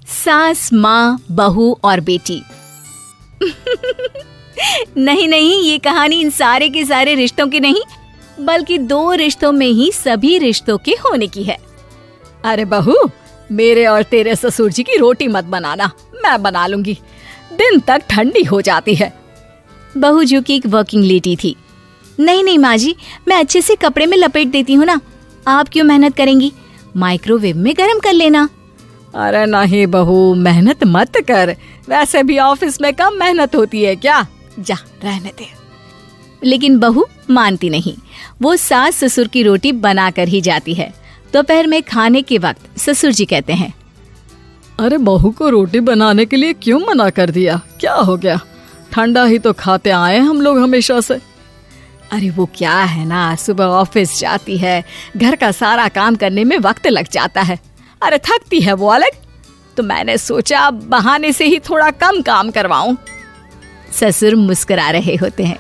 सास, माँ, बहू और बेटी। नहीं नहीं, ये कहानी इन सारे के सारे रिश्तों की नहीं, बल्कि 2 रिश्तों में ही सभी रिश्तों के होने की है। अरे बहू, मेरे और तेरे ससुर जी की रोटी मत बनाना, मैं बना लूंगी, दिन तक ठंडी हो जाती है। बहू जो कि एक वर्किंग लेडी थी। नहीं नहीं माँ जी, मैं अच्छे से कपड़े में लपेट देती हूँ ना, आप क्यों मेहनत करेंगी, माइक्रोवेव में गर्म कर लेना। अरे नहीं बहू, मेहनत मत कर, वैसे भी ऑफिस में कम मेहनत होती है क्या, जा रहने दे। लेकिन बहू मानती नहीं, वो सास ससुर की रोटी बना कर ही जाती है। दोपहर में खाने के वक्त ससुर जी कहते हैं, अरे बहू को रोटी बनाने के लिए क्यों मना कर दिया, क्या हो गया, ठंडा ही तो खाते आए हम लोग हमेशा से। अरे वो क्या है ना, सुबह ऑफिस जाती है, घर का सारा काम करने में वक्त लग जाता है, अरे थकती है वो अलग, तो मैंने सोचा बहाने से ही थोड़ा कम काम करवाऊं। ससुर मुस्कुरा रहे होते हैं।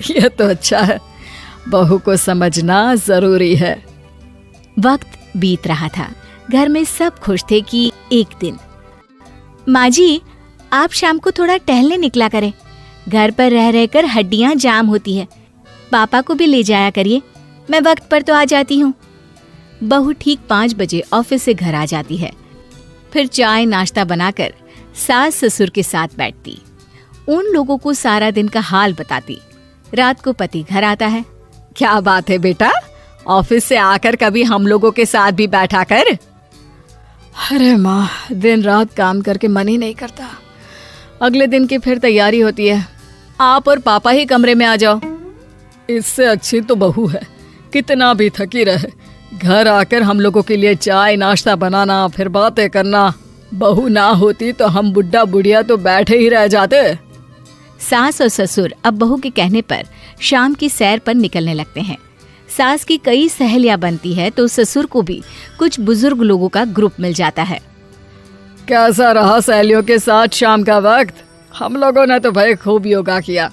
ये तो अच्छा है, बहू को समझना जरूरी है। वक्त बीत रहा था, घर में सब खुश थे कि एक दिन, माँ जी आप शाम को थोड़ा टहलने निकला करें, घर पर रह रहकर हड्डियां जाम होती है, पापा को भी ले जाया करिए, मैं वक्त पर तो आ जाती हूँ। बहू ठीक 5 बजे ऑफिस से घर आ जाती है। फिर चाय नाश्ता बनाकर सास ससुर के साथ बैठती, उन लोगों को सारा दिन का हाल बताती। रात को पति घर आता है। क्या बात है बेटा, ऑफिस से आकर कभी हम लोगों के साथ भी बैठा कर। अरे माँ, दिन रात काम करके मन ही नहीं करता, अगले दिन की फिर तैयारी होती है, आप और पापा ही कमरे में आ जाओ। इससे अच्छी तो बहू है, कितना भी थकी रहे, घर आकर हम लोगों के लिए चाय नाश्ता बनाना, फिर बातें करना। बहू ना होती तो हम बुढ़ा बुढ़िया तो बैठे ही रह जाते। सास और ससुर अब बहू के कहने पर शाम की सैर पर निकलने लगते हैं। सास की कई सहेलियां बनती है तो ससुर को भी कुछ बुजुर्ग लोगों का ग्रुप मिल जाता है। कैसा रहा सहेलियों के साथ शाम का वक्त? हम लोगों ने तो भाई खूब योगा किया।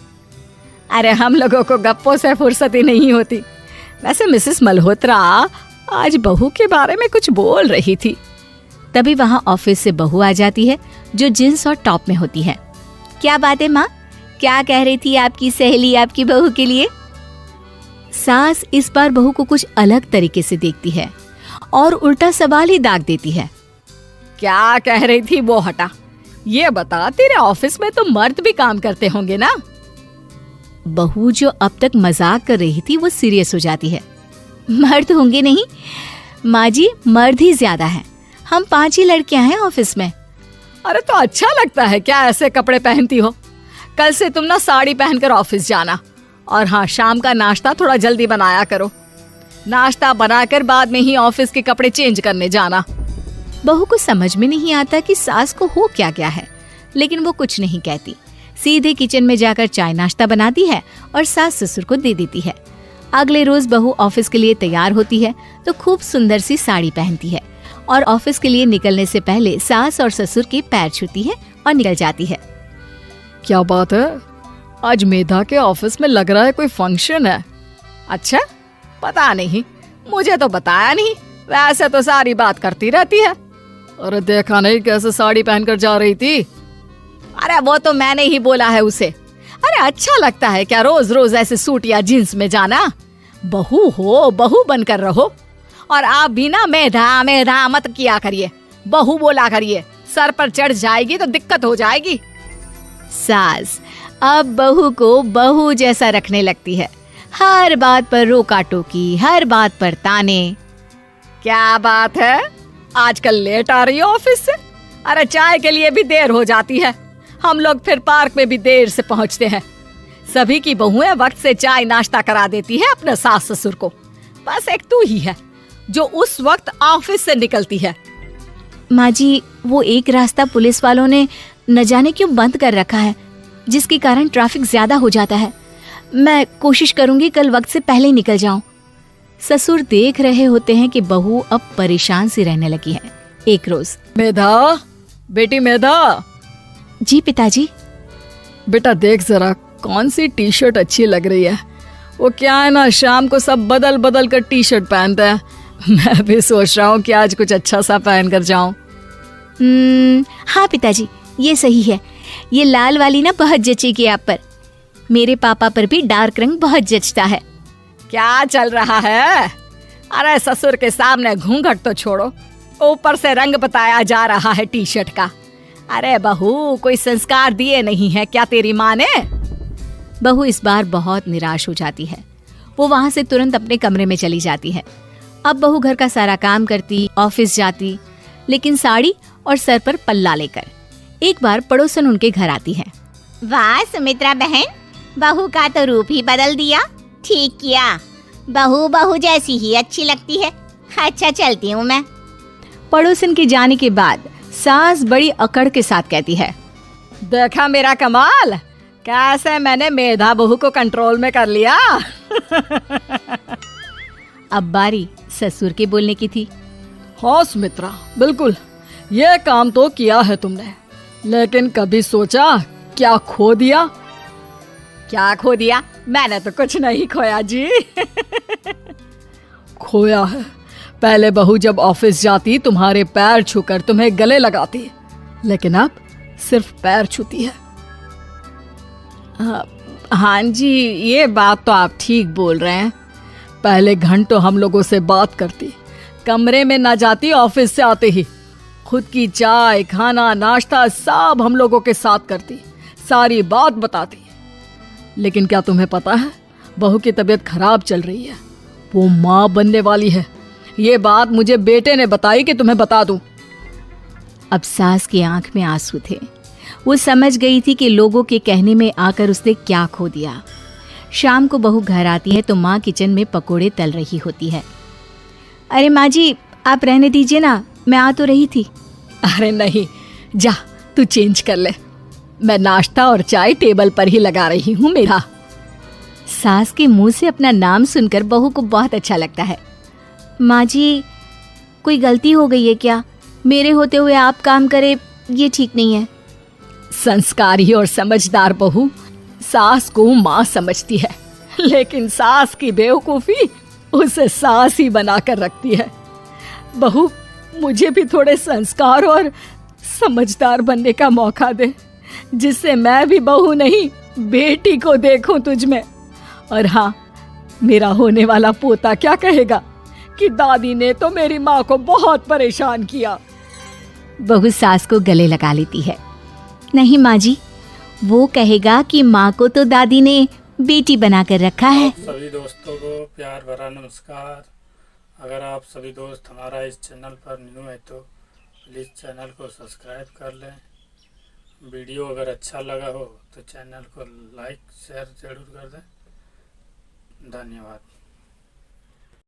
अरे हम लोगों को गप्पों से फुर्सत ही नहीं होती। वैसे मिसेस मल्होत्रा आज बहू के बारे में कुछ बोल रही थी। तभी वहाँ ऑफिस से बहू आ जाती है जो जींस और टॉप में होती है। क्या बात है माँ, क्या कह रही थी आपकी सहेली आपकी बहू के लिए? सास इस बार बहू को कुछ अलग तरीके से देखती है और उल्टा सवाल ही दाग देती है। क्या कह रही थी वो हटा, ये बता, तेरे ऑफिस में तो मर्द भी काम करते होंगे ना? बहू जो अब तक मजाक कर रही थी वो सीरियस हो जाती है। मर्द होंगे नहीं माँ जी, मर्द ही ज्यादा है, हम 5 ही लड़कियां हैं ऑफिस में। अरे तो अच्छा लगता है क्या ऐसे कपड़े पहनती हो? कल से तुम ना साड़ी पहनकर ऑफिस जाना, और हाँ, शाम का नाश्ता थोड़ा जल्दी बनाया करो, नाश्ता बनाकर बाद में ही ऑफिस के कपड़े चेंज करने जाना। बहू को समझ में नहीं आता कि सास को हो क्या गया है, लेकिन वो कुछ नहीं कहती, सीधे किचन में जाकर चाय नाश्ता बनाती है और सास ससुर को दे देती है। अगले रोज बहू ऑफिस के लिए तैयार होती है तो खूब सुंदर सी साड़ी पहनती है और ऑफिस के लिए निकलने से पहले सास और ससुर के पैर छूती है और निकल जाती है। क्या बात है, आज मेधा के ऑफिस में लग रहा है कोई फंक्शन है। अच्छा, पता नहीं, मुझे तो बताया नहीं, वैसे तो सारी बात करती रहती है। अरे देखा नहीं कैसे साड़ी पहनकर जा रही थी? अरे वो तो मैंने ही बोला है उसे। अरे अच्छा लगता है क्या रोज रोज ऐसे सूट या जींस में जाना? बहू हो, बहू बनकर रहो, और आप भी ना मेधा मेधा मत किया करिए, बहू बोला करिए, सर पर चढ़ जाएगी तो दिक्कत हो जाएगी। सास अब बहू को बहू जैसा रखने लगती है, हर बात पर रोका टोकी, हर बात पर ताने। क्या बात है, आजकल लेट आ रही है ऑफिस से? अरे चाय के लिए भी देर हो जाती है, हम लोग फिर पार्क में भी देर से पहुंचते हैं। सभी की बहुएं वक्त से चाय नाश्ता करा देती है अपने सास ससुर को, बस एक तू ही है जो उस वक्त ऑफिस से निकलती है। माँ जी, वो एक रास्ता पुलिस वालों ने न जाने क्यों बंद कर रखा है, जिसके कारण ट्रैफिक ज्यादा हो जाता है। मैं कोशिश करूंगी कल वक्त से पहले ही निकल जाऊं। ससुर देख रहे होते हैं कि बहू अब परेशान सी रहने लगी है। एक रोज, मेधा, बेटी मेधा। जी पिताजी। बेटा देख जरा कौन सी टी शर्ट अच्छी लग रही है। वो क्या है ना, शाम को सब बदल बदल कर टी शर्ट पहनते हैं, मैं भी सोच रहा हूँ कि आज कुछ अच्छा सा पहन कर जाऊं। हाँ पिताजी, ये सही है। ये लाल वाली ना बहुत जचेगी आप पर। मेरे पापा पर भी डार्क रंग बहुत जचता है। क्या चल रहा है? अरे ससुर के सामने घूंघट तो छोड़ो, ऊपर से रंग बताया जा रहा है टी शर्ट का। अरे बहू, कोई संस्कार दिए नहीं है क्या तेरी माँ ने? बहू इस बार बहुत निराश हो जाती है। वो वहां से तुरंत अपने कमरे में चली जाती है। अब बहू घर का सारा काम करती, ऑफिस जाती, लेकिन साड़ी और सर पर पल्ला लेकर। एक बार पड़ोसन उनके घर आती है। वाह सुमित्रा बहन, बहू का तो रूप ही बदल दिया। ठीक किया, बहू बहू जैसी ही अच्छी लगती है। अच्छा चलती हूँ मैं। पड़ोसन के जाने के बाद सास बड़ी अकड़ के साथ कहती है, देखा मेरा कमाल, कैसे मैंने मेधा बहू को कंट्रोल में कर लिया। अब बारी ससुर के बोलने की थी। हाँ सुमित्रा, बिल्कुल ये काम तो किया है तुमने, लेकिन कभी सोचा क्या खो दिया? क्या खो दिया? मैंने तो कुछ नहीं खोया जी। खोया है, पहले बहू जब ऑफिस जाती तुम्हारे पैर छूकर तुम्हें गले लगाती, लेकिन अब सिर्फ पैर छूती है। हाँ जी, ये बात तो आप ठीक बोल रहे हैं। पहले घंटों हम लोगों से बात करती, कमरे में ना जाती, ऑफिस से आते ही खुद की चाय, खाना, नाश्ता सब हम लोगों के साथ करती, सारी बात बताती। लेकिन क्या तुम्हें पता है, बहू की तबीयत खराब चल रही है, वो माँ बनने वाली है। ये बात मुझे बेटे ने बताई कि तुम्हें बता दूं। अब सास की आंख में आंसू थे। वो समझ गई थी कि लोगों के कहने में आकर उसने क्या खो दिया। शाम को बहू घर आती है तो माँ किचन में पकोड़े तल रही होती है। अरे माँ जी, आप रहने दीजिए ना, मैं आ तो रही थी। अरे नहीं, जा तू चेंज कर ले, मैं नाश्ता और चाय टेबल पर ही लगा रही हूँ मेरा। सास के मुंह से अपना नाम सुनकर बहू को बहुत अच्छा लगता है। माँ जी, कोई गलती हो गई है क्या? मेरे होते हुए आप काम करे, ये ठीक नहीं है। संस्कारी और समझदार बहू सास को माँ समझती है, लेकिन सास की बेवकूफी उसे सास ही बनाकर रखती है। बहू, मुझे भी थोड़े संस्कार और समझदार बनने का मौका दे, जिससे मैं भी बहू नहीं बेटी को देखूं तुझ में। और हाँ, मेरा होने वाला पोता क्या कहेगा कि दादी ने तो मेरी माँ को बहुत परेशान किया। बहू सास को गले लगा लेती है। नहीं माँ जी, वो कहेगा कि माँ को तो दादी ने बेटी बनाकर रखा है। सभी दोस्तों को प्यार भरा नमस्कार। अगर आप सभी दोस्त हमारा इस चैनल पर न्यू है तो प्लीज़ चैनल को सब्सक्राइब कर लें। वीडियो अगर अच्छा लगा हो तो चैनल को लाइक शेयर ज़रूर कर दें। धन्यवाद।